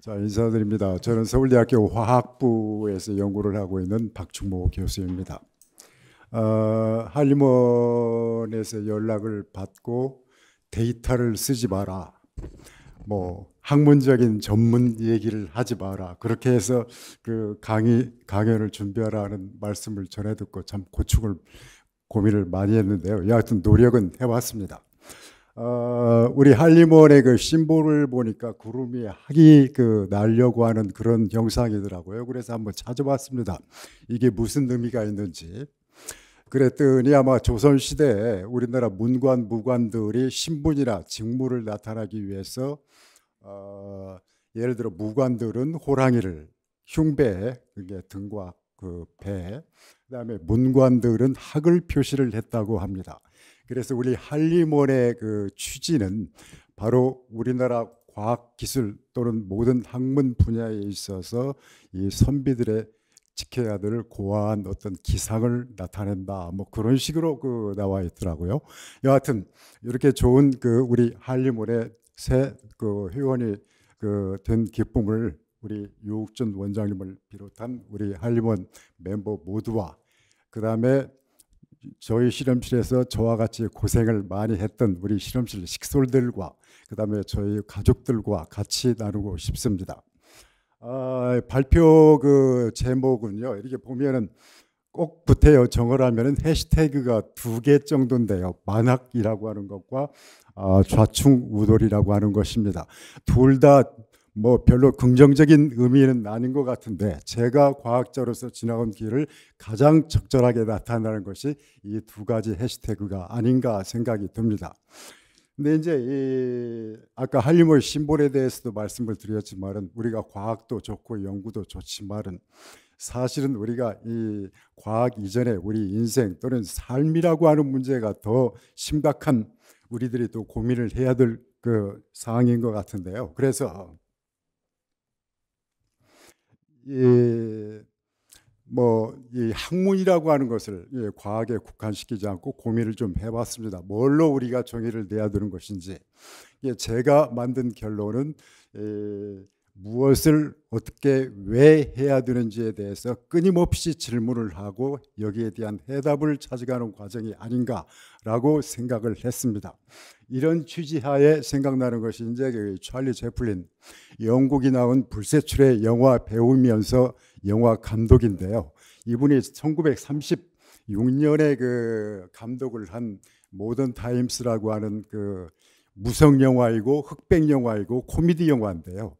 자, 인사드립니다. 저는 서울대학교 화학부에서 연구를 하고 있는 박충모 교수입니다. 한림원에서 연락을 받고 데이터를 쓰지 마라. 뭐 학문적인 전문 얘기를 하지 마라. 그렇게 해서 그 강연을 준비하라는 말씀을 전해 듣고 참 고민을 많이 했는데요. 여하튼 노력은 해왔습니다. 우리 한림원의 그 심볼을 보니까 구름이 학이 날려고 하는 그런 형상이더라고요. 그래서 한번 찾아봤습니다. 이게 무슨 의미가 있는지. 그랬더니 아마 조선시대에 우리나라 문관, 무관들이 신분이나 직무를 나타나기 위해서 예를 들어 무관들은 호랑이를 흉배, 그게 등과 그 배, 그다음에 문관들은 학을 표시를 했다고 합니다. 그래서 우리 한림원의 그 취지는 바로 우리나라 과학 기술 또는 모든 학문 분야에 있어서 이 선비들의 지켜야 될 고아한 어떤 기상을 나타낸다. 뭐 그런 식으로 나와 있더라고요. 여하튼 이렇게 좋은 우리 한림원의 새 회원이 된 기쁨을 우리 유욱준 원장님을 비롯한 우리 한림원 멤버 모두와 그다음에 저희 실험실에서 저와 같이 고생을 많이 했던 우리 실험실 식솔들과 그다음에 저희 가족들과 같이 나누고 싶습니다. 발표 제목은요. 이렇게 보면은 꼭 붙어요. 정어라면은 해시태그가 2개 정도인데요. 만학이라고 하는 것과 좌충우돌이라고 하는 것입니다. 둘 다 뭐 별로 긍정적인 의미는 아닌 것 같은데 제가 과학자로서 지나온 길을 가장 적절하게 나타내는 것이 이 2가지 해시태그가 아닌가 생각이 듭니다. 근데 이제 아까 한림원 심볼에 대해서도 말씀을 드렸지만은 우리가 과학도 좋고 연구도 좋지만은 사실은 우리가 이 과학 이전에 우리 인생 또는 삶이라고 하는 문제가 더 심각한 우리들이 또 고민을 해야 될 사항인 것 같은데요. 그래서 이 학문이라고 하는 것을 과학에 국한시키지 않고 고민을 좀 해봤습니다. 뭘로 우리가 정의를 내야 되는 것인지. 제가 만든 결론은 무엇을 어떻게 왜 해야 되는지에 대해서 끊임없이 질문을 하고 여기에 대한 해답을 찾아가는 과정이 아닌가라고 생각을 했습니다. 이런 취지하에 생각나는 것이 이제 찰리 채플린, 영국이 나온 불세출의 영화 배우면서 영화 감독인데요. 이분이 1936년에 감독을 한 모던 타임스라고 하는 무성 영화이고 흑백 영화이고 코미디 영화인데요.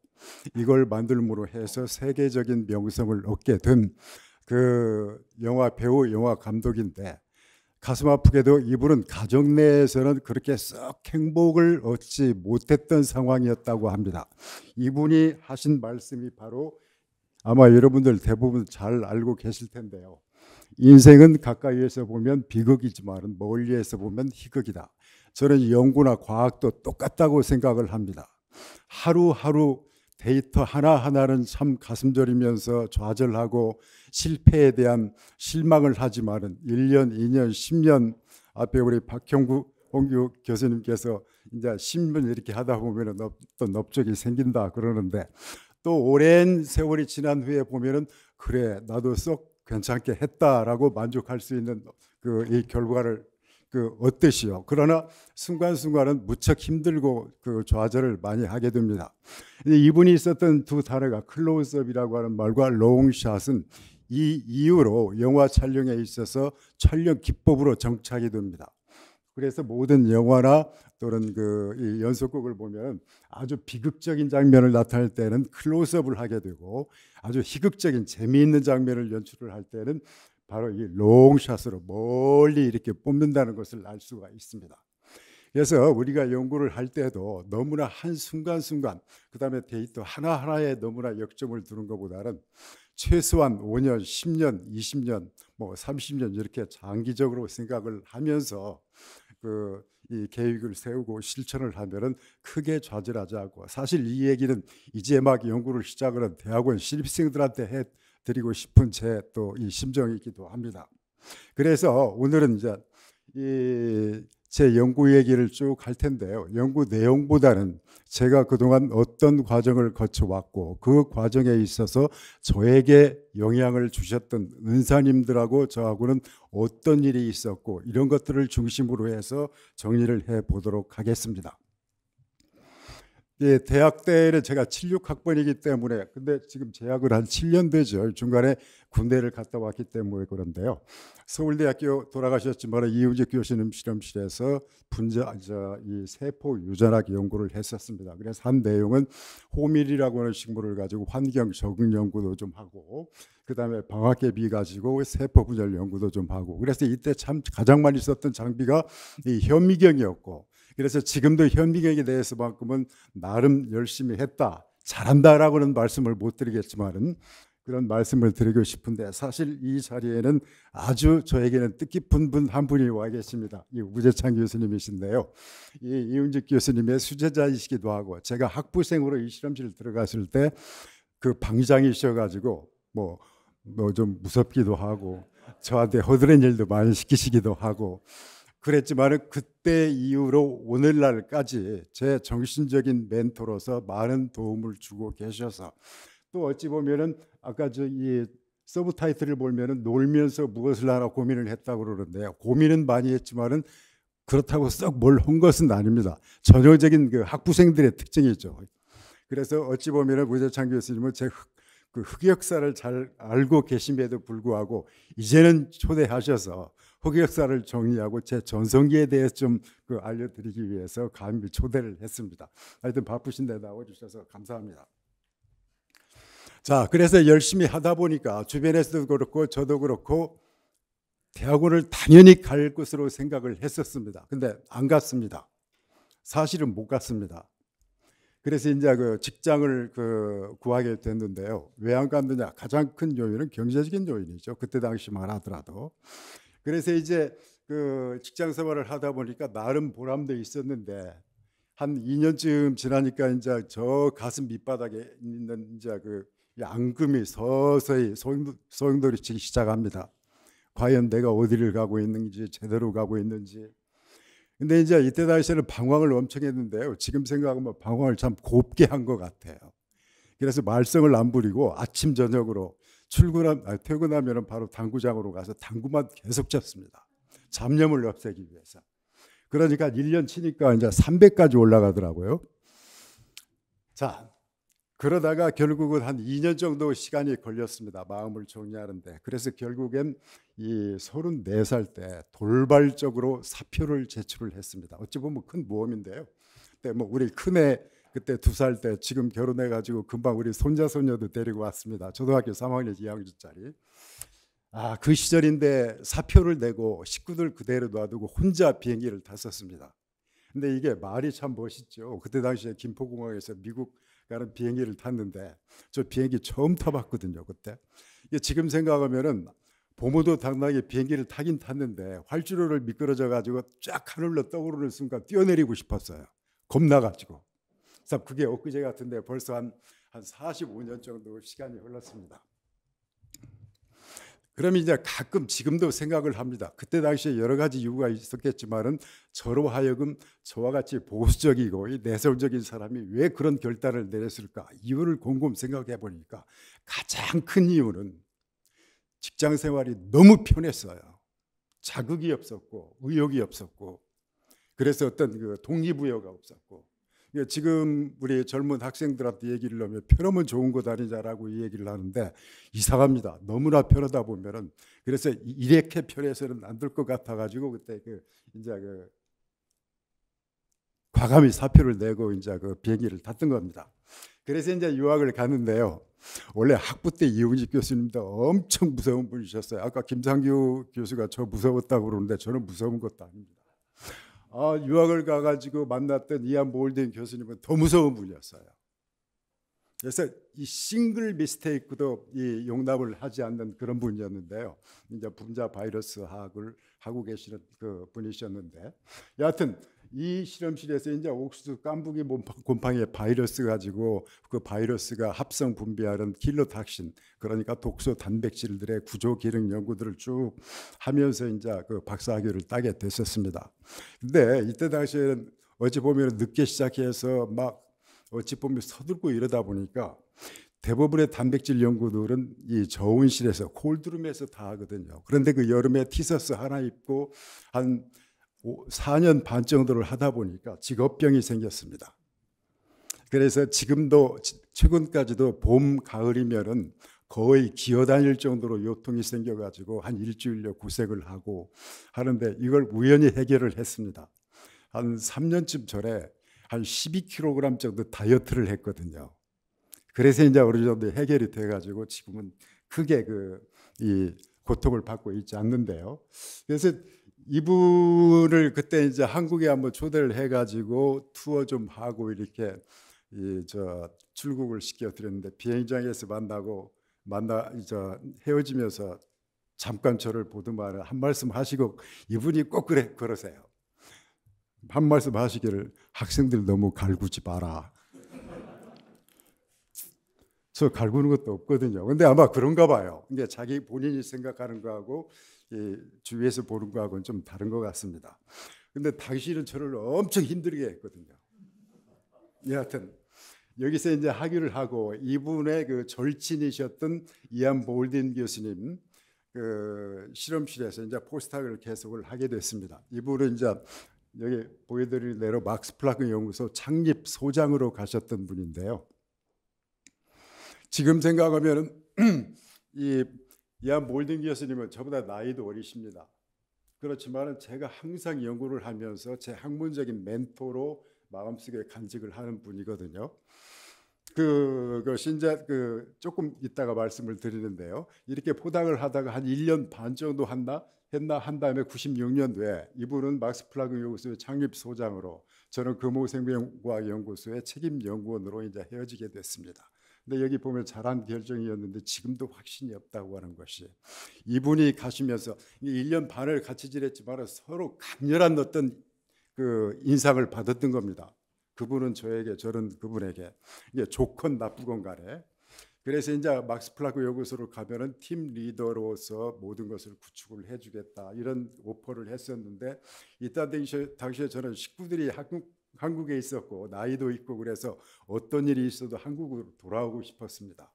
이걸 만들므로 해서 세계적인 명성을 얻게 된 영화 배우, 영화 감독인데 가슴 아프게도 이분은 가정 내에서는 그렇게 썩 행복을 얻지 못했던 상황이었다고 합니다. 이분이 하신 말씀이 바로 아마 여러분들 대부분 잘 알고 계실 텐데요. 인생은 가까이에서 보면 비극이지만 멀리에서 보면 희극이다. 저는 연구나 과학도 똑같다고 생각을 합니다. 하루하루 데이터 하나하나는 참 가슴 저리면서 좌절하고 실패에 대한 실망을 하지만은 1년, 2년, 10년 앞에 우리 박형구 홍규 교수님께서 이제 10년 이렇게 하다 보면은 어떤 업적이 생긴다 그러는데 또 오랜 세월이 지난 후에 보면은 그래 나도 썩 괜찮게 했다라고 만족할 수 있는 이 결과를 얻듯이요. 그러나 순간순간은 무척 힘들고 좌절을 많이 하게 됩니다. 이분이 썼던 2 단어가 클로즈업이라고 하는 말과 롱샷은 이 이유로 영화 촬영에 있어서 촬영 기법으로 정착이 됩니다. 그래서 모든 영화나 또는 이 연속극을 보면 아주 비극적인 장면을 나타낼 때는 클로즈업을 하게 되고 아주 희극적인 재미있는 장면을 연출을 할 때는 바로 이 롱샷으로 멀리 이렇게 뽑는다는 것을 알 수가 있습니다. 그래서 우리가 연구를 할 때도 너무나 한 순간순간 그다음에 데이터 하나하나에 너무나 역점을 두는 것보다는 최소한 5년, 10년, 20년, 뭐 30년 이렇게 장기적으로 생각을 하면서 이 계획을 세우고 실천을 하면은 크게 좌절하지 않고 사실 이 얘기는 이제 막 연구를 시작을 한 대학원 신입생들한테 해드리고 싶은 제 또 이 심정이기도 합니다. 그래서 오늘은 이제 제 연구 얘기를 쭉 할 텐데요. 연구 내용보다는 제가 그동안 어떤 과정을 거쳐왔고 그 과정에 있어서 저에게 영향을 주셨던 은사님들하고 저하고는 어떤 일이 있었고 이런 것들을 중심으로 해서 정리를 해보도록 하겠습니다. 예, 대학 때는 제가 76학번이기 때문에 근데 지금 재학을 한 7년 되죠. 중간에 군대를 갔다 왔기 때문에 그런데요. 서울대학교 돌아가셨지만 이우직 교수님 실험실에서 이 세포 유전학 연구를 했었습니다. 그래서 한 내용은 호밀이라고 하는 식물을 가지고 환경 적응 연구도 좀 하고 그다음에 방학개비 가지고 세포 분열 연구도 좀 하고 그래서 이때 참 가장 많이 썼던 장비가 이 현미경이었고 그래서 지금도 현미경에 대해서만큼은 나름 열심히 했다, 잘한다라고는 말씀을 못 드리겠지만은 그런 말씀을 드리고 싶은데 사실 이 자리에는 아주 저에게는 뜻깊은 분 한 분이 와 계십니다. 이 우재창 교수님이신데요. 이 이은직 교수님의 수제자이시기도 하고 제가 학부생으로 이 실험실 들어갔을 때 그 방장이셔가지고 뭐 좀 무섭기도 하고 저한테 허드렛 일도 많이 시키시기도 하고 그랬지만 그때 이후로 오늘날까지 제 정신적인 멘토로서 많은 도움을 주고 계셔서 또 어찌 보면은 아까 이 서브 타이틀을 보면은 놀면서 무엇을 하나 고민을 했다고 그러는데요. 고민은 많이 했지만은 그렇다고 썩 뭘 한 것은 아닙니다. 전형적인 그 학부생들의 특징이죠. 그래서 어찌 보면은 우재창 교수님은 제 그 흑역사를 잘 알고 계심에도 불구하고 이제는 초대하셔서 흑역사를 정리하고 제 전성기에 대해서 좀 알려드리기 위해서 감히 초대를 했습니다. 하여튼 바쁘신데 나와주셔서 감사합니다. 자, 그래서 열심히 하다 보니까 주변에서도 그렇고 저도 그렇고 대학원을 당연히 갈 것으로 생각을 했었습니다. 근데 안 갔습니다. 사실은 못 갔습니다. 그래서 이제 그 직장을 구하게 됐는데요. 왜 안 갔느냐? 가장 큰 요인은 경제적인 요인이죠. 그때 당시만 하더라도. 그래서 이제 그 직장 생활을 하다 보니까 나름 보람도 있었는데 한 2년쯤 지나니까 이제 저 가슴 밑바닥에 있는 이제 그 앙금이 서서히 소용돌이치기 시작합니다. 과연 내가 어디를 가고 있는지 제대로 가고 있는지. 근데 이제 이때 당시에는 방황을 엄청 했는데요. 지금 생각하면 방황을 참 곱게 한 것 같아요. 그래서 말썽을 안 부리고 아침 저녁으로 퇴근하면 바로 당구장으로 가서 당구만 계속 쳤습니다. 잡념을 없애기 위해서. 그러니까 1년 치니까 이제 300까지 올라가더라고요. 자, 그러다가 결국은 한 2년 정도 시간이 걸렸습니다. 마음을 정리하는데. 그래서 결국엔 이 34살 때 돌발적으로 사표를 제출을 했습니다. 어찌 보면 큰 모험인데요. 그때 뭐 우리 큰애 그때 2살 때 지금 결혼해가지고 금방 우리 손자 손녀도 데리고 왔습니다. 초등학교 3학년 2학년짜리. 아, 그 시절인데 사표를 내고 식구들 그대로 놔두고 혼자 비행기를 탔었습니다. 근데 이게 말이 참 멋있죠. 그때 당시에 김포공항에서 미국 가는 비행기를 탔는데 저 비행기 처음 타봤거든요. 그때. 이게 지금 생각하면은 보모도 당당하게 비행기를 타긴 탔는데 활주로를 미끄러져 가지고 쫙 하늘로 떠오르는 순간 뛰어내리고 싶었어요. 겁나가지고. 그래서 그게 엊그제 같은데 벌써 한 45년 정도 시간이 흘렀습니다. 그럼 이제 가끔 지금도 생각을 합니다. 그때 당시에 여러 가지 이유가 있었겠지만은 저로 하여금 저와 같이 보수적이고 내성적인 사람이 왜 그런 결단을 내렸을까? 이유를 곰곰 생각해 보니까 가장 큰 이유는 직장 생활이 너무 편했어요. 자극이 없었고 의욕이 없었고 그래서 어떤 그 독립부여가 없었고 지금 우리 젊은 학생들한테 얘기를 하면 편하면 좋은 것 아니냐라고 이 얘기를 하는데 이상합니다. 너무나 편하다 보면은 그래서 이렇게 편해서는 안 될 것 같아가지고 그때 이제 과감히 사표를 내고 이제 그 비행기를 탔던 겁니다. 그래서 이제 유학을 갔는데요. 원래 학부 때 이훈식 교수님도 엄청 무서운 분이셨어요. 아까 김상규 교수가 저 무서웠다고 그러는데 저는 무서운 것도 아닙니다. 유학을 가가지고 만났던 이안 몰딩 교수님은 더 무서운 분이었어요. 그래서 이 싱글 미스테이크도 이 용납을 하지 않는 그런 분이었는데요. 이제 분자 바이러스 학을 하고 계시는 그 분이셨는데, 여하튼 이 실험실에서 이제 옥수수 깐부기 곰팡이의 바이러스 가지고 그 바이러스가 합성 분비하는 킬로탁신, 그러니까 독소 단백질들의 구조 기능 연구들을 쭉 하면서 이제 그 박사학위를 따게 됐었습니다. 근데 이때 당시에는 어찌 보면 늦게 시작해서 막 어찌 보면 서둘고 이러다 보니까 대부분의 단백질 연구들은 이 저온실에서 콜드룸에서 다 하거든요. 그런데 그 여름에 티셔츠 하나 입고 한 4년 반 정도를 하다 보니까 직업병이 생겼습니다. 그래서 지금도 최근까지도 봄, 가을이면은 거의 기어다닐 정도로 요통이 생겨가지고 한 일주일여 고생을 하고 하는데 이걸 우연히 해결을 했습니다. 한 3년쯤 전에 한 12kg 정도 다이어트를 했거든요. 그래서 이제 어느 정도 해결이 돼가지고 지금은 크게 이 고통을 받고 있지 않는데요. 그래서 이분을 그때 이제 한국에 한번 초대를 해가지고 투어 좀 하고 이렇게 출국을 시켜드렸는데 비행장에서 헤어지면서 잠깐 저를 보더만 한 말씀 하시고, 이분이 꼭 그러세요. 한 말씀 하시기를, 학생들 너무 갈구지 마라. 저 갈구는 것도 없거든요. 근데 아마 그런가 봐요. 이게 자기 본인이 생각하는 거하고 주위에서 보는 거하고는 좀 다른 것 같습니다. 근데 당신은 저를 엄청 힘들게 했거든요. 여하튼 여기서 이제 학위를 하고 이분의 그 절친이셨던 이안 볼딘 교수님 그 실험실에서 이제 포스닥을 계속을 하게 됐습니다. 이분은 이제 여기 보여드릴 대로 막스 플랑크 연구소 창립 소장으로 가셨던 분인데요. 지금 생각하면 이 이안 볼딘 교수님은 저보다 나이도 어리십니다. 그렇지만 제가 항상 연구를 하면서 제 학문적인 멘토로 마음속에 간직을 하는 분이거든요. 그것이 이제 조금 이따가 말씀을 드리는데요. 이렇게 포닥을 하다가 한 1년 반 정도 한 다음에 96년도에 이분은 막스 플랑크 연구소의 창립 소장으로, 저는 금호생명과학 연구소의 책임 연구원으로 이제 헤어지게 됐습니다. 근데 여기 보면 잘한 결정이었는데 지금도 확신이 없다고 하는 것이, 이분이 가시면서 1년 반을 같이 지냈지만 서로 강렬한 어떤 그 인상을 받았던 겁니다. 그분은 저에게, 저는 그분에게. 이게 좋건 나쁘건 간에. 그래서 이제 막스 플랑크 연구소로 가면은 팀 리더로서 모든 것을 구축을 해주겠다, 이런 오퍼를 했었는데, 이때 당시에 저는 식구들이 한국에 있었고 나이도 있고 그래서 어떤 일이 있어도 한국으로 돌아오고 싶었습니다.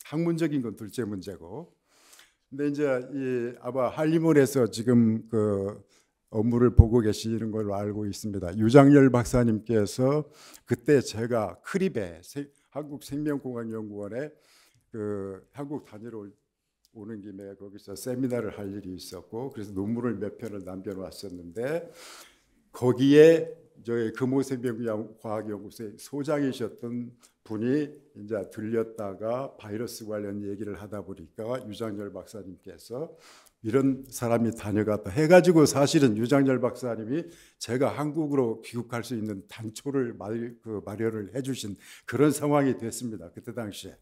학문적인 건 둘째 문제고. 근데 이제 아마 할리몰에서 지금 그 업무를 보고 계시는 걸로 알고 있습니다. 유장열 박사님께서 그때 제가 크립에 한국생명공학연구원에 한국 다니러 오는 김에 거기서 세미나를 할 일이 있었고, 그래서 논문을 몇 편을 남겨놨었는데 거기에 저희 금호생명과학연구소의 소장이셨던 분이 이제 들렸다가 바이러스 관련 얘기를 하다 보니까 유장열 박사님께서 이런 사람이 다녀갔다 해가지고, 사실은 유장열 박사님이 제가 한국으로 귀국할 수 있는 단초를 마련을 해주신 그런 상황이 됐습니다. 그때 당시에.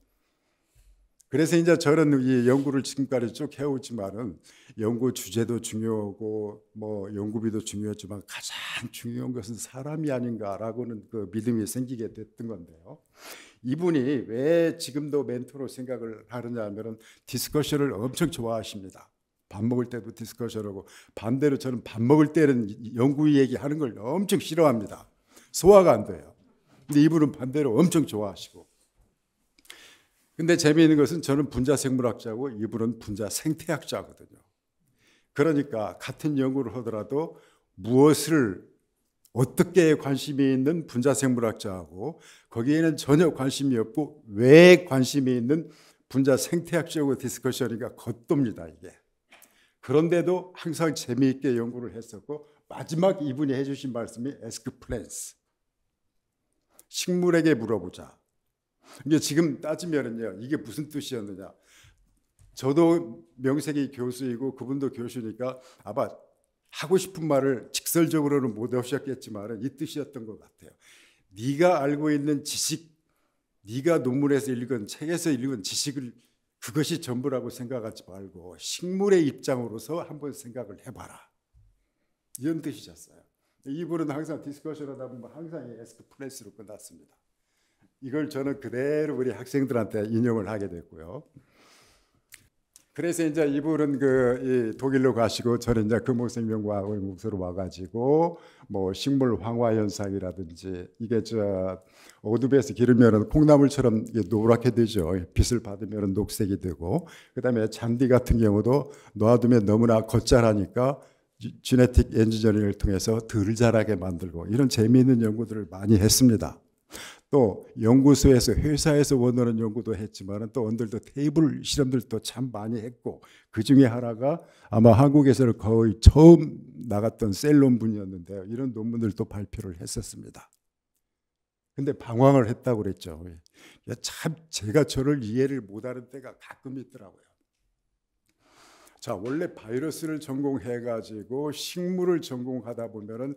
그래서 이제 저는 이 연구를 지금까지 쭉 해오지만은 연구 주제도 중요하고 뭐 연구비도 중요했지만 가장 중요한 것은 사람이 아닌가라고는 그 믿음이 생기게 됐던 건데요. 이분이 왜 지금도 멘토로 생각을 하느냐 하면은 디스커션을 엄청 좋아하십니다. 밥 먹을 때도 디스커션하고, 반대로 저는 밥 먹을 때는 연구 얘기하는 걸 엄청 싫어합니다. 소화가 안 돼요. 근데 이분은 반대로 엄청 좋아하시고. 근데 재미있는 것은 저는 분자생물학자고 이분은 분자생태학자거든요. 그러니까 같은 연구를 하더라도 무엇을 어떻게 관심이 있는 분자생물학자하고 거기에는 전혀 관심이 없고 왜 관심이 있는 분자생태학자하고 디스커션이가 겉돕니다, 이게. 그런데도 항상 재미있게 연구를 했었고, 마지막 이분이 해주신 말씀이 ask plants, 식물에게 물어보자. 이게 지금 따지면은요, 이게 무슨 뜻이었느냐. 저도 명색이 교수이고 그분도 교수니까 아마 하고 싶은 말을 직설적으로는 못 하셨겠지만 이 뜻이었던 것 같아요. 네가 알고 있는 지식, 네가 논문에서 읽은 책에서 읽은 지식을 그것이 전부라고 생각하지 말고 식물의 입장으로서 한번 생각을 해봐라, 이런 뜻이셨어요. 이분은 항상 디스커션 하다 보면 항상 에스크 프레스로 끝났습니다. 이걸 저는 그대로 우리 학생들한테 인용을 하게 됐고요. 그래서 이제 이분은 이 독일로 가시고 저는 이제 금호생명과학을 묵소로 와가지고 뭐 식물 황화 현상이라든지 이게 저 어둠에서 기르면은 콩나물처럼 노랗게 되죠. 빛을 받으면 녹색이 되고, 그다음에 잔디 같은 경우도 놔두면 너무나 겉자라니까 지네틱 엔지니어링을 통해서 덜 자라게 만들고, 이런 재미있는 연구들을 많이 했습니다. 또 연구소에서 회사에서 원하는 연구도 했지만 또 언들도 테이블 실험들도 참 많이 했고, 그 중에 하나가 아마 한국에서는 거의 처음 나갔던 셀 논문이었는데요. 이런 논문들도 발표를 했었습니다. 근데 방황을 했다고 그랬죠. 참 제가 저를 이해를 못하는 때가 가끔 있더라고요. 자, 원래 바이러스를 전공해가지고 식물을 전공하다 보면은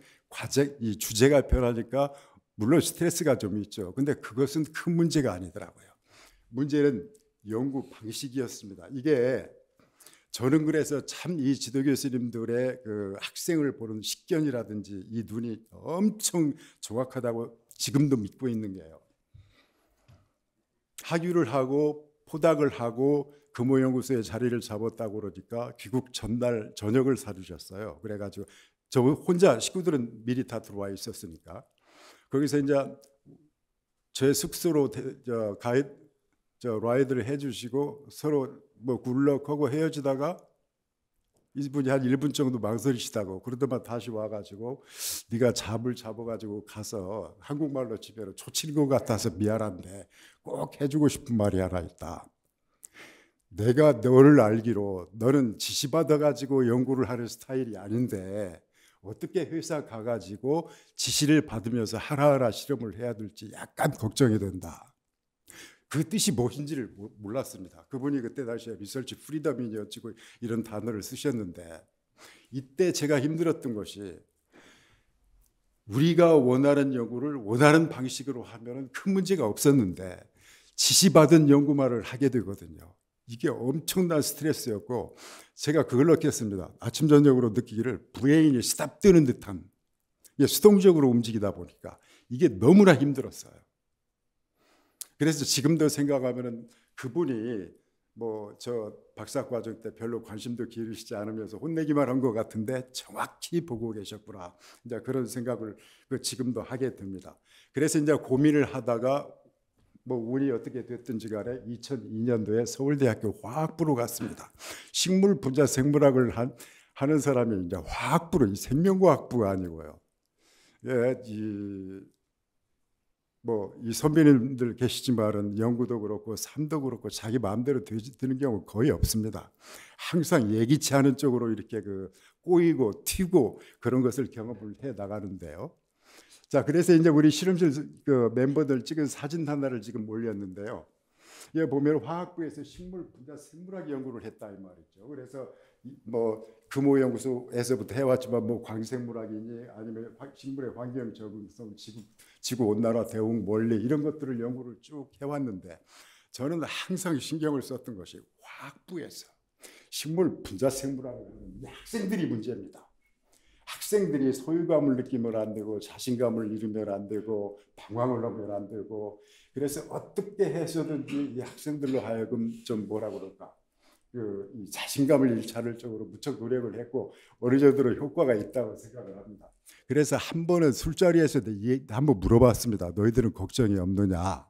이 주제가 변하니까 물론 스트레스가 좀 있죠. 근데 그것은 큰 문제가 아니더라고요. 문제는 연구 방식이었습니다. 이게 저는 그래서 참 이 지도 교수님들의 그 학생을 보는 식견이라든지 이 눈이 엄청 정확하다고 지금도 믿고 있는 게요. 학위를 하고 포닥을 하고 금호연구소에 자리를 잡았다고 그러니까 귀국 전날 저녁을 사주셨어요. 그래가지고 저 혼자, 식구들은 미리 다 들어와 있었으니까 거기서 이제 제 숙소로 라이드를 해주시고 서로 뭐 굴럭하고 헤어지다가 이분이 한 1분 정도 망설이시다고 그러더만 다시 와가지고 네가 잡을 잡아가지고 가서 한국말로 집에로 초칠 것 같아서 미안한데 꼭 해주고 싶은 말이 하나 있다. 내가 너를 알기로 너는 지시받아가지고 연구를 하는 스타일이 아닌데 어떻게 회사 가가지고 지시를 받으면서 하나하나 실험을 해야 될지 약간 걱정이 된다. 그 뜻이 무엇인지를 몰랐습니다. 그분이 그때 당시에 리서치 프리덤이었고 이런 단어를 쓰셨는데, 이때 제가 힘들었던 것이 우리가 원하는 연구를 원하는 방식으로 하면 큰 문제가 없었는데 지시받은 연구만을 하게 되거든요. 이게 엄청난 스트레스였고 제가 그걸 느꼈습니다. 아침 저녁으로 느끼기를 브레인이 시답되는 듯한, 수동적으로 움직이다 보니까 이게 너무나 힘들었어요. 그래서 지금도 생각하면은 그분이 뭐 저 박사과정 때 별로 관심도 기울이시지 않으면서 혼내기만 한 것 같은데 정확히 보고 계셨구나. 이제 그런 생각을 지금도 하게 됩니다. 그래서 이제 고민을 하다가 뭐 운이 어떻게 됐든지 간에 2002년도에 서울대학교 화학부로 갔습니다. 식물 분자 생물학을 하는 사람이 이제 화학부로, 이 생명과학부가 아니고요. 이 선배님들 계시지만은 연구도 그렇고 삶도 그렇고 자기 마음대로 되는 경우 거의 없습니다. 항상 예기치 않은 쪽으로 이렇게 꼬이고 튀고 그런 것을 경험을 해 나가는데요. 자, 그래서 이제 우리 실험실 멤버들 찍은 사진 하나를 지금 올렸는데요. 여기 보면 화학부에서 식물 분자 생물학 연구를 했다 이 말이죠. 그래서 뭐 금호연구소에서부터 해왔지만 뭐 광생물학이니 아니면 식물의 환경 적응성, 지구 온난화 대응 원리 이런 것들을 연구를 쭉 해왔는데 저는 항상 신경을 썼던 것이 화학부에서 식물 분자 생물학을 하는 학생들이 문제입니다. 학생들이 소유감을 느끼면 안 되고 자신감을 잃으면 안 되고 방황을 하면 안 되고, 그래서 어떻게 해서든지 이 학생들로 하여금 좀 뭐라 그럴까, 이 자신감을 잃지 쪽으로 무척 노력을 했고 어느 정도로 효과가 있다고 생각을 합니다. 그래서 한 번은 술자리에서도 한번 물어봤습니다. 너희들은 걱정이 없느냐?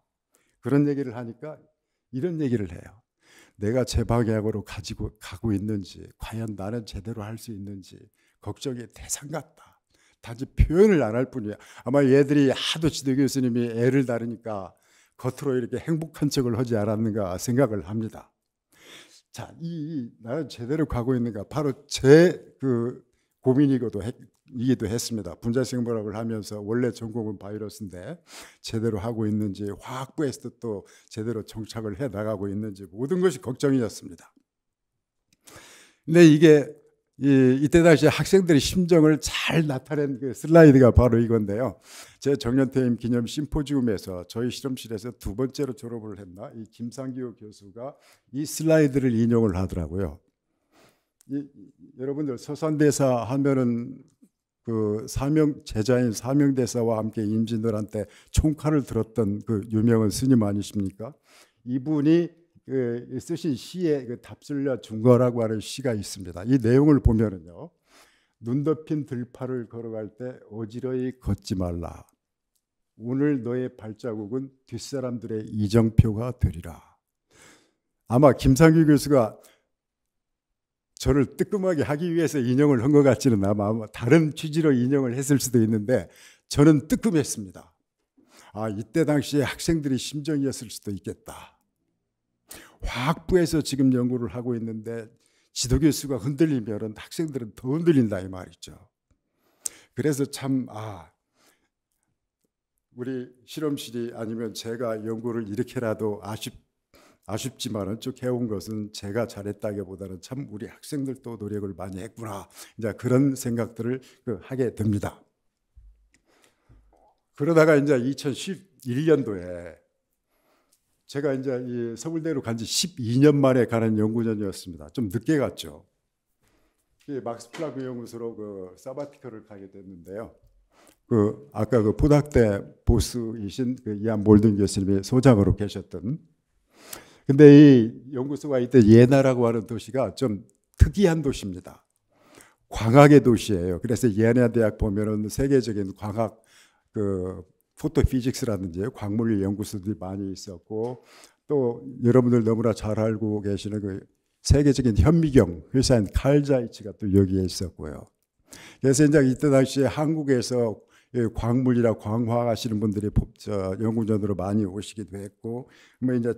그런 얘기를 하니까 이런 얘기를 해요. 내가 제 방향으로 가고 있는지, 과연 나는 제대로 할 수 있는지 걱정이 대상 같다. 단지 표현을 안 할 뿐이야. 아마 얘들이 하도 지도 교수님이 애를 다루니까 겉으로 이렇게 행복한 척을 하지 않았는가 생각을 합니다. 자, 나는 제대로 가고 있는가? 바로 제 고민이기도 했습니다. 분자생물학을 하면서 원래 전공은 바이러스인데 제대로 하고 있는지, 화학부에서도 또 제대로 정착을 해 나가고 있는지 모든 것이 걱정이었습니다. 근데 이때 당시 학생들의 심정을 잘 나타낸 슬라이드가 바로 이건데요. 제 정년퇴임 기념 심포지움에서 저희 실험실에서 2번째로 졸업을 했나 이 김상규 교수가 이 슬라이드를 인용을 하더라고요. 여러분들 서산대사 하면은 그 제자인 사명대사와 함께 임진왜란때 총칼을 들었던 그 유명한 스님 아니십니까? 이분이 쓰신 시에 그 답술려 중거라고 하는 시가 있습니다. 이 내용을 보면은요, 눈 덮인 들판을 걸어갈 때 어지러이 걷지 말라. 오늘 너의 발자국은 뒷사람들의 이정표가 되리라. 아마 김상규 교수가 저를 뜨끔하게 하기 위해서 인용을 한 것 같지는 아마 다른 취지로 인용을 했을 수도 있는데 저는 뜨끔했습니다. 아, 이때 당시에 학생들의 심정이었을 수도 있겠다. 화학부에서 지금 연구를 하고 있는데 지도교수가 흔들리면 학생들은 더 흔들린다 이 말이죠. 그래서 참 우리 실험실이 아니면 제가 연구를 이렇게라도 아쉽지만은 쭉 해온 것은 제가 잘했다기보다는 참 우리 학생들도 노력을 많이 했구나. 이제 그런 생각들을 하게 됩니다. 그러다가 이제 2011년도에 제가 이제 이 서울대로 간 지 12년 만에 가는 연구전이었습니다. 좀 늦게 갔죠. 막스 플랑크 연구소로 사바티컬을 가게 됐는데요. 아까 포닥대 보스이신 이안 몰든 교수님이 소장으로 계셨던. 근데 이 연구소가 이때 예나라고 하는 도시가 좀 특이한 도시입니다. 광학의 도시예요. 그래서 예나 대학 보면은 세계적인 광학 포토피직스라든지 광물 연구소들이 많이 있었고, 또 여러분들 너무나 잘 알고 계시는 세계적인 현미경 회사인 칼자이츠가 또 여기에 있었고요. 그래서 이제 이때 당시에 한국에서 광물이나 광화학 하시는 분들이 연구전으로 많이 오시기도 했고, 뭐 이제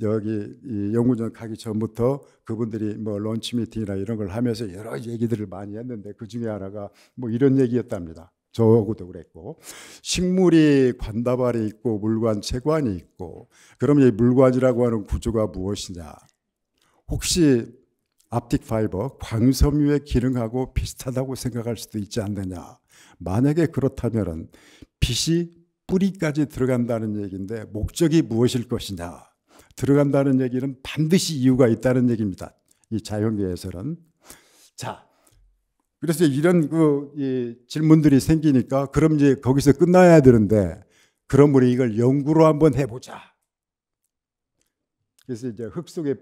여기 이 연구전 가기 전부터 그분들이 뭐 런치 미팅이나 이런 걸 하면서 여러 얘기들을 많이 했는데 그 중에 하나가 뭐 이런 얘기였답니다. 저하고도 그랬고, 식물이 관다발이 있고 물관 체관이 있고, 그럼 이 물관이라고 하는 구조가 무엇이냐? 혹시 압틱 파이버 광섬유의 기능하고 비슷하다고 생각할 수도 있지 않느냐? 만약에 그렇다면은 빛이 뿌리까지 들어간다는 얘기인데 목적이 무엇일 것이냐? 들어간다는 얘기는 반드시 이유가 있다는 얘기입니다. 이 자연계에서는. 자, 그래서 이런 이 질문들이 생기니까 그럼 이제 거기서 끝나야 되는데, 그럼 우리 이걸 연구로 한번 해보자. 그래서 이제 흙 속에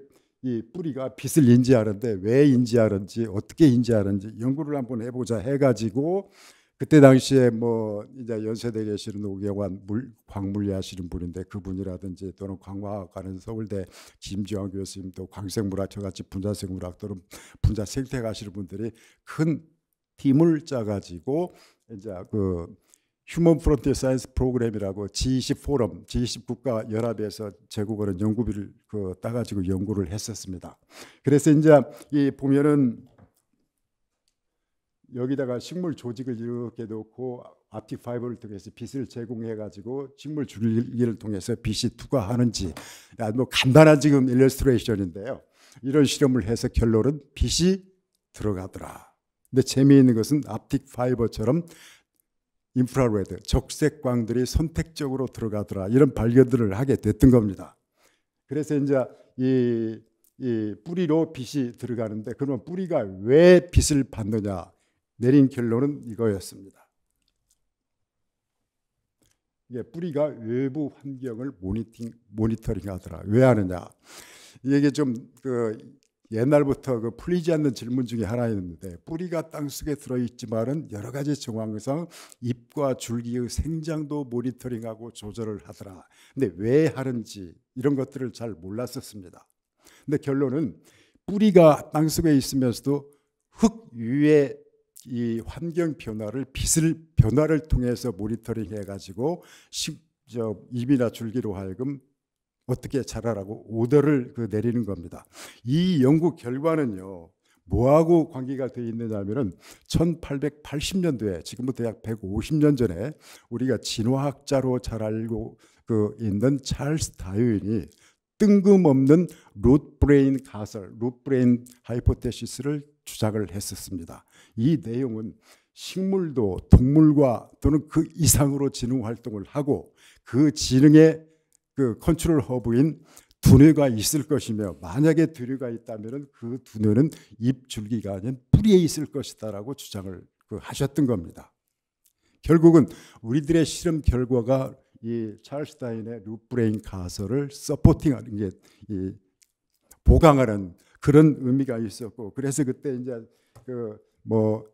이 뿌리가 빛을 인지하는데 왜 인지하는지, 어떻게 인지하는지 연구를 한번 해보자 해가지고, 그때 당시에 뭐 이제 연세대에 계시는 오경환 광물리 하시는 분인데 그분이라든지, 또는 광화학하는 서울대 김지환 교수님, 또 광생물학, 저같이 분자생물학 또는 분자생태 하시는 분들이 큰 팀을 짜가지고 이제 휴먼 프론티어 사이언스 프로그램이라고 G20 포럼, G20 국가 연합에서 제국어는 연구비를 따가지고 연구를 했었습니다. 그래서 이제 이 보면은 여기다가 식물 조직을 이렇게 놓고 압틱 파이버를 통해서 빛을 제공해가지고 식물 줄기를 통해서 빛이 투과하는지, 뭐 간단한 지금 일러스트레이션인데요. 이런 실험을 해서 결론은 빛이 들어가더라. 근데 재미있는 것은 압틱 파이버처럼 인프라레드, 적색광들이 선택적으로 들어가더라. 이런 발견들을 하게 됐던 겁니다. 그래서 이제 이 뿌리로 빛이 들어가는데, 그러면 뿌리가 왜 빛을 받느냐? 내린 결론은 이거였습니다. 이게 뿌리가 외부 환경을 모니터링하더라. 왜 하느냐? 이게 좀 옛날부터 풀리지 않는 질문 중에 하나였는데, 뿌리가 땅속에 들어있지만은 여러 가지 정황상 잎과 줄기의 생장도 모니터링하고 조절을 하더라. 근데 왜 하는지 이런 것들을 잘 몰랐었습니다. 근데 결론은 뿌리가 땅속에 있으면서도 흙 위에 이 환경 변화를, 빛을 변화를 통해서 모니터링 해가지고 잎이나 줄기로 하여금 어떻게 자라라고 오더를 내리는 겁니다. 이 연구 결과는요, 뭐하고 관계가 되어 있느냐면은 1880년도에, 지금부터 약 150년 전에 우리가 진화학자로 잘 알고 있는 찰스 다윈이 뜬금없는 룻 브레인 가설, 룻 브레인 하이포테시스를 주장을 했었습니다. 이 내용은 식물도 동물과 또는 그 이상으로 지능 활동을 하고, 그 지능의 컨트롤 허브인 두뇌가 있을 것이며, 만약에 두뇌가 있다면 그 두뇌는 잎 줄기가 아닌 뿌리에 있을 것이다라고 주장을 하셨던 겁니다. 결국은 우리들의 실험 결과가 이 찰스 다윈의 루프레인 가설을 서포팅하는 게 보강하는 그런 의미가 있었고, 그래서 그때 이제 뭐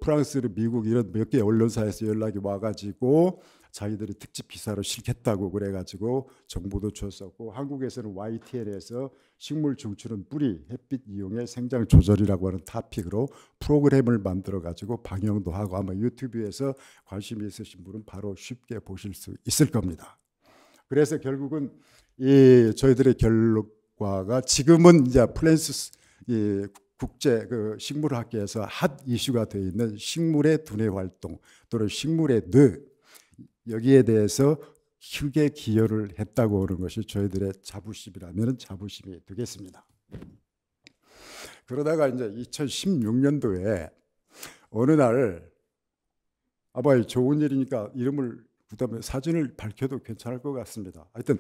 프랑스, 미국 이런 몇 개 언론사에서 연락이 와가지고 자기들이 특집 기사로 실겠다고 그래가지고 정보도 줬었고, 한국에서는 YTN에서 식물 중추는 뿌리 햇빛 이용의 생장 조절이라고 하는 토픽으로 프로그램을 만들어가지고 방영도 하고, 아마 유튜브에서 관심이 있으신 분은 바로 쉽게 보실 수 있을 겁니다. 그래서 결국은 이 저희들의 결과가 지금은 이제 플랜스 국제 식물학계에서 핫 이슈가 되어 있는 식물의 두뇌 활동 또는 식물의 뇌, 여기에 대해서 크게 기여를 했다고 하는 것이 저희들의 자부심이라면 자부심이 되겠습니다. 그러다가 이제 2016년도에 어느 날, 아마 좋은 일이니까 이름을 그다음에 사진을 밝혀도 괜찮을 것 같습니다. 하여튼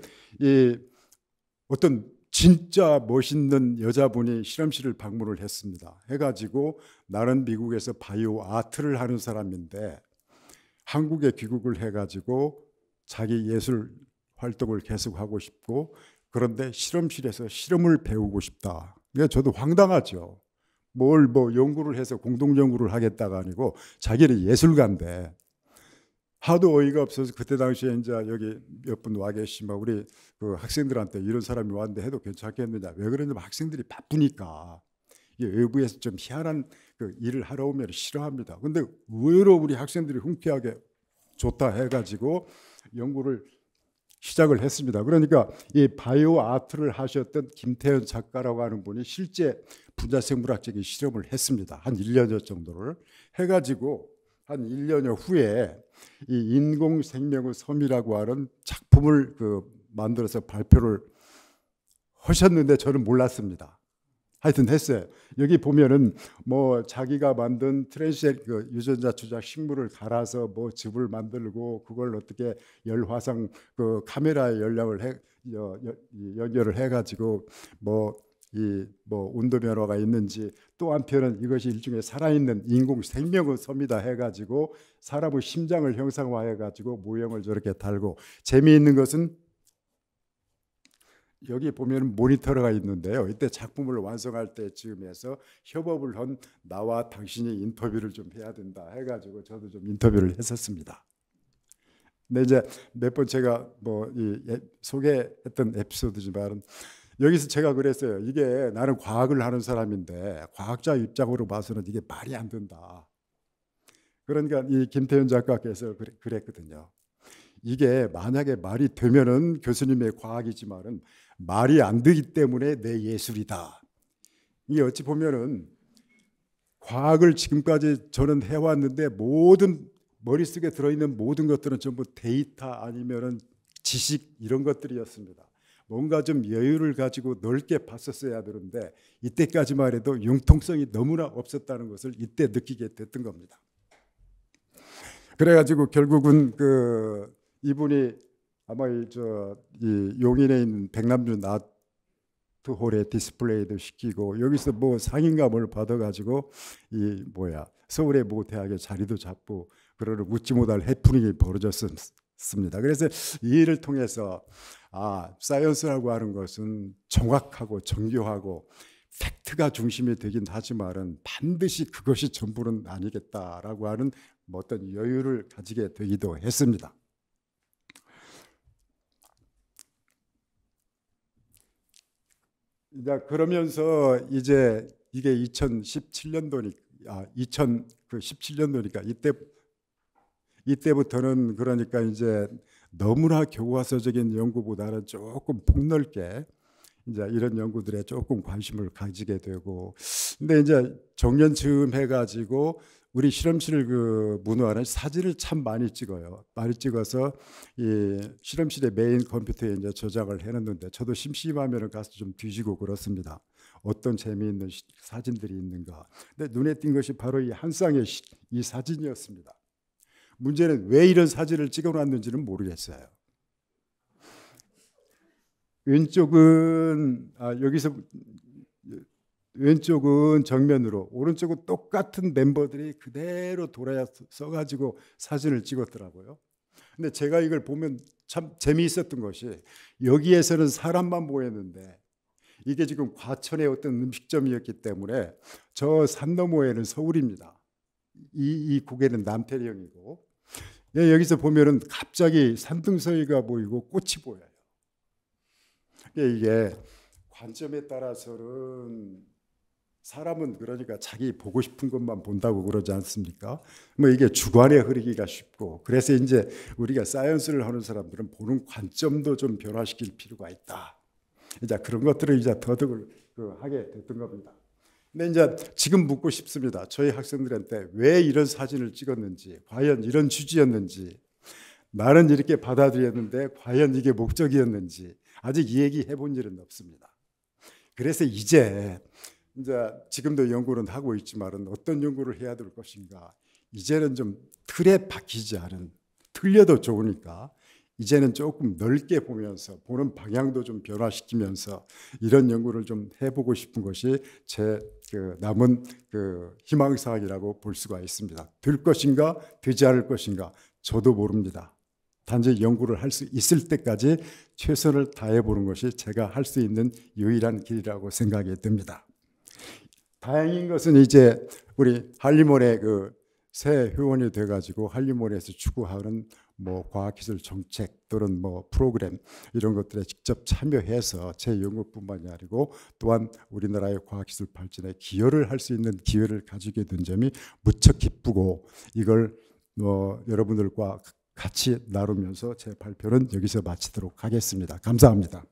어떤 진짜 멋있는 여자분이 실험실을 방문을 했습니다. 해가지고 나는 미국에서 바이오 아트를 하는 사람인데 한국에 귀국을 해가지고 자기 예술 활동을 계속하고 싶고, 그런데 실험실에서 실험을 배우고 싶다. 그러니까 저도 황당하죠. 뭘 연구를 해서 공동 연구를 하겠다가 아니고 자기는 예술가인데, 하도 어이가 없어서 그때 당시에 이제 여기 몇 분 와 계시면 우리 학생들한테 이런 사람이 왔는데 해도 괜찮겠느냐. 왜 그러냐면 학생들이 바쁘니까 외부에서 좀 희한한 일을 하러 오면 싫어합니다. 근데 의외로 우리 학생들이 흔쾌하게 좋다 해가지고 연구를 시작을 했습니다. 그러니까 이 바이오 아트를 하셨던 김태현 작가라고 하는 분이 실제 분자생물학적인 실험을 했습니다. 한 1년여 정도를 해가지고 한 1년여 후에 이 인공생명의 섬이라고 하는 작품을 만들어서 발표를 하셨는데 저는 몰랐습니다. 하여튼 했어요. 여기 보면은 자기가 만든 유전자 조작 식물을 갈아서 즙을 만들고, 그걸 어떻게 열화상 카메라에 연결을 해가지고 온도 변화가 있는지, 또 한편은 이것이 일종의 살아있는 인공 생명의 섬이다 해가지고 사람의 심장을 형상화해가지고 모형을 저렇게 달고, 재미있는 것은 여기 보면 모니터가 있는데요. 이때 작품을 완성할 때쯤에서 협업을 한 나와 당신이 인터뷰를 좀 해야 된다 해가지고 저도 좀 인터뷰를 했었습니다. 근데 이제 몇 번 제가 소개했던 에피소드지만, 여기서 제가 그랬어요. 이게 나는 과학을 하는 사람인데 과학자 입장으로 봐서는 이게 말이 안 된다. 그러니까 이 김태현 작가께서 그랬거든요. 이게 만약에 말이 되면은 교수님의 과학이지만은 말이 안 되기 때문에 내 예술이다. 이게 어찌 보면은 과학을 지금까지 저는 해왔는데 모든 머릿속에 들어있는 모든 것들은 전부 데이터 아니면은 지식 이런 것들이었습니다. 뭔가 좀 여유를 가지고 넓게 봤었어야 되는데 이때까지만 해도 융통성이 너무나 없었다는 것을 이때 느끼게 됐던 겁니다. 그래가지고 결국은 이분이 아마 이 용인에 있는 백남준 아트홀에 디스플레이도 시키고, 여기서 상인감을 받아가지고 서울의 대학에 자리도 잡고 그러는 웃지 못할 해프닝이 벌어졌습니다. 그래서 이 일을 통해서 사이언스라고 하는 것은 정확하고 정교하고 팩트가 중심이 되긴 하지만은 반드시 그것이 전부는 아니겠다라고 하는 어떤 여유를 가지게 되기도 했습니다. 이제 그러면서 이제 이게 2017년도니까 이때부터는 그러니까 이제 너무나 교과서적인 연구보다는 조금 폭넓게 이제 이런 연구들에 조금 관심을 가지게 되고, 근데 이제 정년쯤 해가지고 우리 실험실 문화는 사진을 참 많이 찍어요. 많이 찍어서 이 실험실의 메인 컴퓨터에 이제 저장을 해놨는데, 저도 심심하면 가서 좀 뒤지고 그렇습니다. 어떤 재미있는 사진들이 있는가. 근데 눈에 띈 것이 바로 이 한 쌍의 이 사진이었습니다. 문제는 왜 이런 사진을 찍어놨는지는 모르겠어요. 왼쪽은 여기서 왼쪽은 정면으로, 오른쪽은 똑같은 멤버들이 그대로 돌아서 가지고 사진을 찍었더라고요. 근데 제가 이걸 보면 참 재미있었던 것이, 여기에서는 사람만 보였는데 이게 지금 과천의 어떤 음식점이었기 때문에 저 산 너머에는 서울입니다. 이 고개는 남태령이고, 여기서 보면은 갑자기 산등서리가 보이고 꽃이 보여요. 이게 관점에 따라서는, 사람은 그러니까 자기 보고 싶은 것만 본다고 그러지 않습니까? 뭐 이게 주관에 흐르기가 쉽고, 그래서 이제 우리가 사이언스를 하는 사람들은 보는 관점도 좀 변화시킬 필요가 있다. 이제 그런 것들을 이제 더덕을 하게 됐던 겁니다. 근데 이제 지금 묻고 싶습니다. 저희 학생들한테 왜 이런 사진을 찍었는지, 과연 이런 취지였는지, 나는 이렇게 받아들였는데 과연 이게 목적이었는지 아직 얘기해 본 일은 없습니다. 그래서 이제 지금도 연구는 하고 있지만 어떤 연구를 해야 될 것인가, 이제는 좀 틀에 박히지 않은, 틀려도 좋으니까 이제는 조금 넓게 보면서 보는 방향도 좀 변화시키면서 이런 연구를 좀 해보고 싶은 것이 제 남은 희망사항이라고 볼 수가 있습니다. 될 것인가 되지 않을 것인가 저도 모릅니다. 단지 연구를 할 수 있을 때까지 최선을 다해보는 것이 제가 할 수 있는 유일한 길이라고 생각이 듭니다. 다행인 것은 이제 우리 한림원의 새 회원이 돼가지고 한림원에서 추구하는 뭐 과학기술 정책 또는 뭐 프로그램 이런 것들에 직접 참여해서 제 연구뿐만이 아니고 또한 우리나라의 과학기술 발전에 기여를 할 수 있는 기회를 가지게 된 점이 무척 기쁘고, 이걸 여러분들과 같이 나누면서 제 발표는 여기서 마치도록 하겠습니다. 감사합니다.